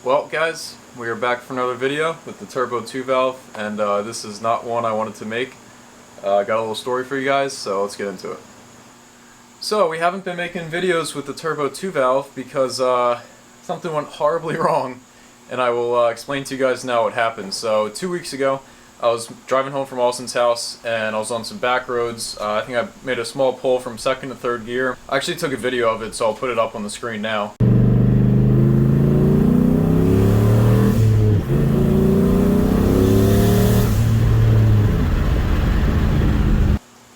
Well guys, we are back for another video with the Turbo 2 valve, and this is not one I wanted to make. I got a little story for you guys, so let's get into it. So we haven't been making videos with the Turbo 2 valve because something went horribly wrong, and I will explain to you guys now what happened. So 2 weeks ago, I was driving home from Austin's house, and I was on some back roads. I think I made a small pull from second to third gear. I actually took a video of it, so I'll put it up on the screen now.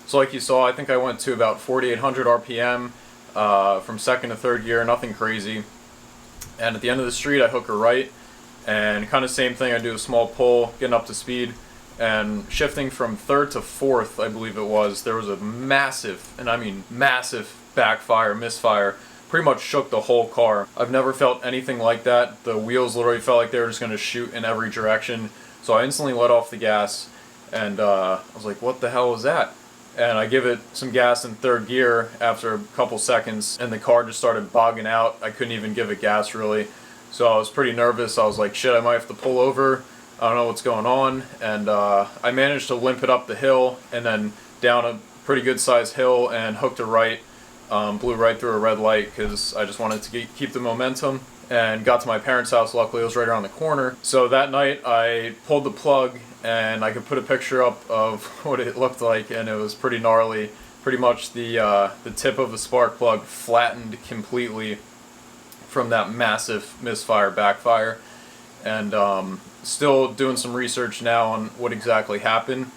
So like you saw, I think I went to about 4,800 RPM from second to third gear, nothing crazy. And at the end of the street, I hook a right, and kind of same thing, I do a small pull, getting up to speed, and shifting from third to fourth, I believe it was, there was a massive, and I mean massive, backfire, misfire. Pretty much shook the whole car. I've never felt anything like that. The wheels literally felt like they were just going to shoot in every direction. So I instantly let off the gas, and I was like, what the hell was that? And I give it some gas in third gear after a couple seconds, and the car just started bogging out. I couldn't even give it gas really. So I was pretty nervous. I was like, shit, I might have to pull over. I don't know what's going on. And I managed to limp it up the hill and then down a pretty good sized hill and hooked a right. Blew right through a red light because I just wanted to keep the momentum, and got to my parents' house. Luckily it was right around the corner. So that night I pulled the plug, and I could put a picture up of what it looked like, and it was pretty gnarly. Pretty much the tip of the spark plug flattened completely from that massive misfire backfire. And still doing some research now on what exactly happened,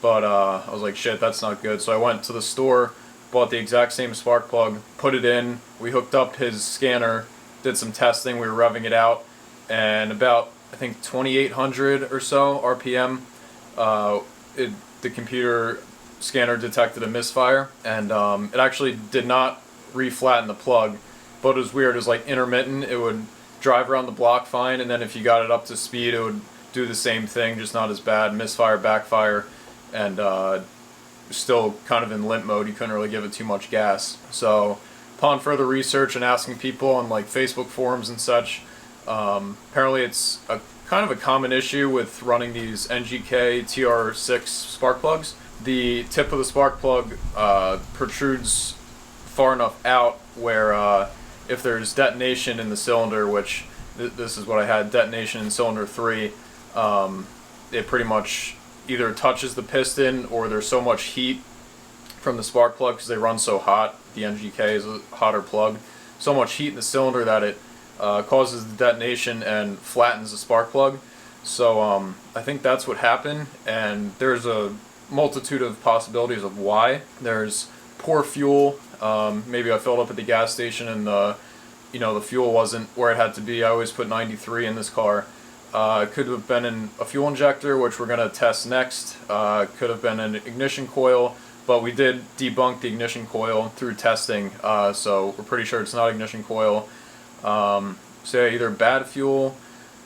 but I was like, shit, that's not good. So I went to the store, bought the exact same spark plug, put it in, we hooked up his scanner, did some testing, we were revving it out, and about, I think, 2,800 or so RPM, the computer scanner detected a misfire, and it actually did not re-flatten the plug, but it was weird. It was like intermittent. It would drive around the block fine, and then if you got it up to speed, it would do the same thing, just not as bad. Misfire, backfire, and still kind of in limp mode. You couldn't really give it too much gas. So upon further research and asking people on like Facebook forums and such, apparently it's a kind of a common issue with running these NGK TR6 spark plugs. The tip of the spark plug protrudes far enough out where if there's detonation in the cylinder, which this is what I had, detonation in cylinder 3, it pretty much either touches the piston, or there's so much heat from the spark plug because they run so hot. The NGK is a hotter plug. So much heat in the cylinder that it causes the detonation and flattens the spark plug. So I think that's what happened, and there's a multitude of possibilities of why. There's poor fuel. Maybe I filled up at the gas station and the fuel wasn't where it had to be. I always put 93 in this car. It could have been in a fuel injector, which we're going to test next. Could have been an ignition coil, but we did debunk the ignition coil through testing, so we're pretty sure it's not ignition coil. So yeah, either bad fuel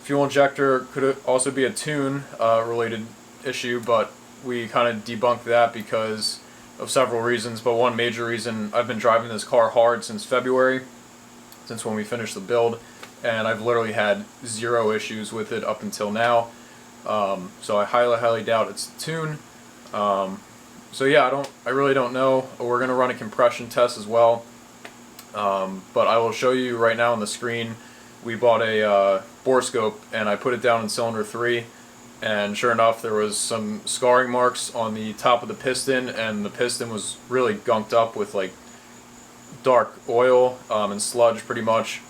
injector, could also be a tune related issue, but we kind of debunked that because of several reasons. But one major reason, I've been driving this car hard since February, since when we finished the build, and I've literally had zero issues with it up until now. So I highly doubt it's the tune. So yeah, I really don't know. We're gonna run a compression test as well. But I will show you right now on the screen. We bought a bore scope, and I put it down in cylinder 3, and sure enough there was some scarring marks on the top of the piston, and the piston was really gunked up with like dark oil and sludge pretty much.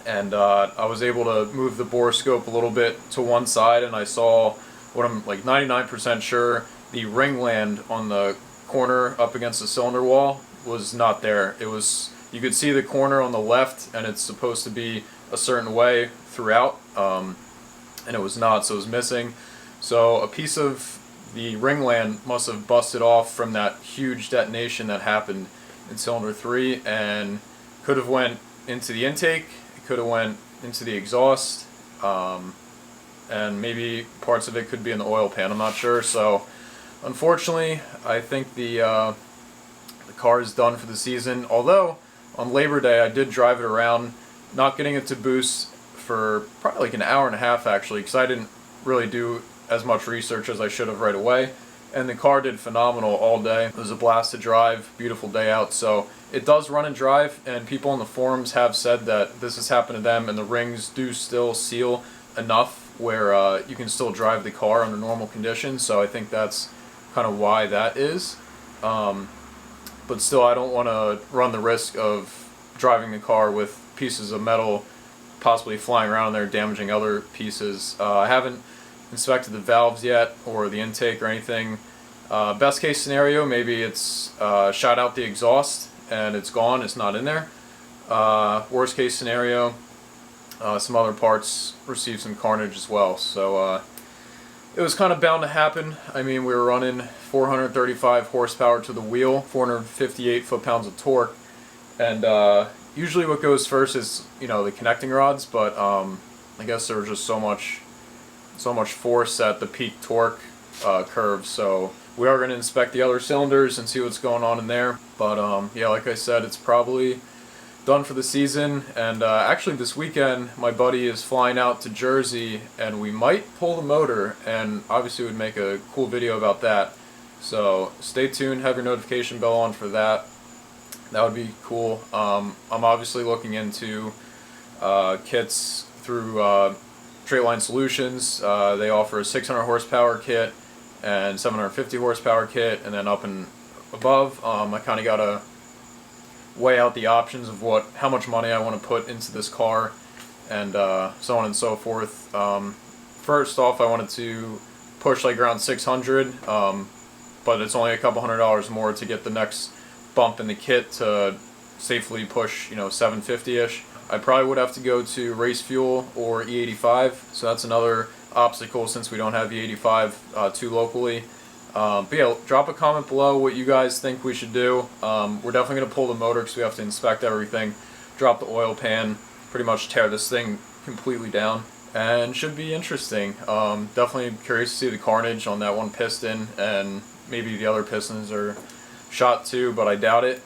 And I was able to move the bore scope a little bit to one side, and I saw what I'm like 99% sure the ringland on the corner up against the cylinder wall was not there. It was, you could see the corner on the left, and it's supposed to be a certain way throughout, and it was not, so it was missing. So a piece of the ringland must have busted off from that huge detonation that happened in cylinder 3, and could have went into the intake, it could have went into the exhaust, and maybe parts of it could be in the oil pan, I'm not sure. So unfortunately, I think the car is done for the season, although on Labor Day I did drive it around, not getting it to boost for probably like an hour and a half actually, because I didn't really do as much research as I should have right away. And the car did phenomenal all day. It was a blast to drive, beautiful day out. So it does run and drive, and people in the forums have said that this has happened to them, and the rings do still seal enough where you can still drive the car under normal conditions. So I think that's kind of why that is. But still, I don't want to run the risk of driving the car with pieces of metal possibly flying around there, damaging other pieces. I haven't inspected the valves yet or the intake or anything. Best case scenario, maybe it's shot out the exhaust and it's gone, it's not in there. Worst case scenario, some other parts received some carnage as well. So it was kind of bound to happen. I mean, we were running 435 horsepower to the wheel, 458 foot-pounds of torque, and usually what goes first is, you know, the connecting rods, but I guess there was just so much force at the peak torque curve. So we are going to inspect the other cylinders and see what's going on in there. But yeah, like I said, it's probably done for the season. And actually this weekend my buddy is flying out to Jersey, and we might pull the motor, and obviously would make a cool video about that. So stay tuned, have your notification bell on for that. That would be cool. I'm obviously looking into kits through Straight Line Solutions. They offer a 600 horsepower kit and 750 horsepower kit, and then up and above. I kind of got to weigh out the options of how much money I want to put into this car, and so on and so forth. First off, I wanted to push like around 600, but it's only a couple $100 more to get the next bump in the kit to safely push, you know, 750-ish. I probably would have to go to race fuel or E85, so that's another obstacle since we don't have E85 too locally. But yeah, drop a comment below what you guys think we should do. We're definitely going to pull the motor because we have to inspect everything, drop the oil pan, pretty much tear this thing completely down, and should be interesting. Definitely curious to see the carnage on that one piston, and maybe the other pistons are shot too, but I doubt it.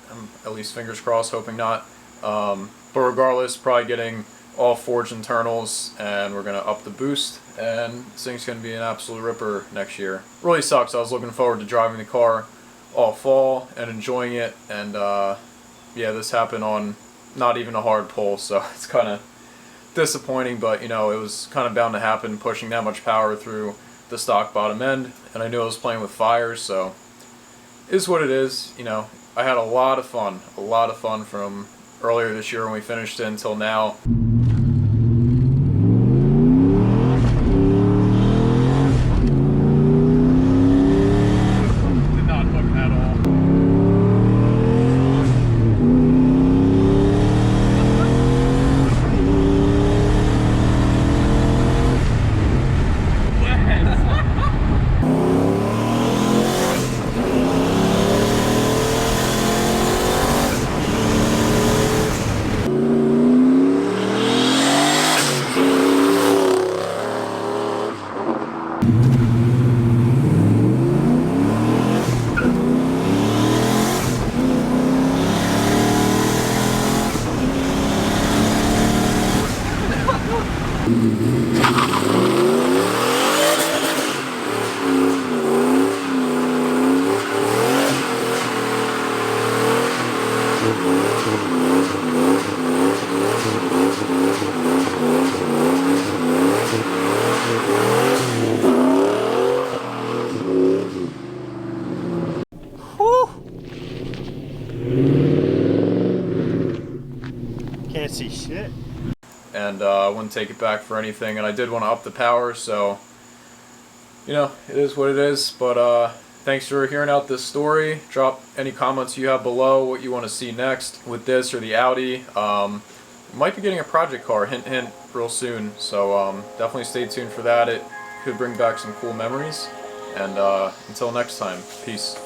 At least fingers crossed, hoping not. But regardless, probably getting all forged internals, and we're going to up the boost, and this thing's going to be an absolute ripper next year. Really sucks. I was looking forward to driving the car all fall and enjoying it, and yeah, this happened on not even a hard pull, so it's kind of disappointing, but you know, it was kind of bound to happen, pushing that much power through the stock bottom end, and I knew I was playing with fire, so it is what it is. You know, I had a lot of fun from earlier this year when we finished it until now. Did not hook at all. Can't see shit. And I wouldn't take it back for anything, and I did want to up the power, so you know, it is what it is. But thanks for hearing out this story. Drop any comments you have below, what you want to see next with this or the Audi. Might be getting a project car, hint hint, real soon, so definitely stay tuned for that. It could bring back some cool memories, and until next time, peace.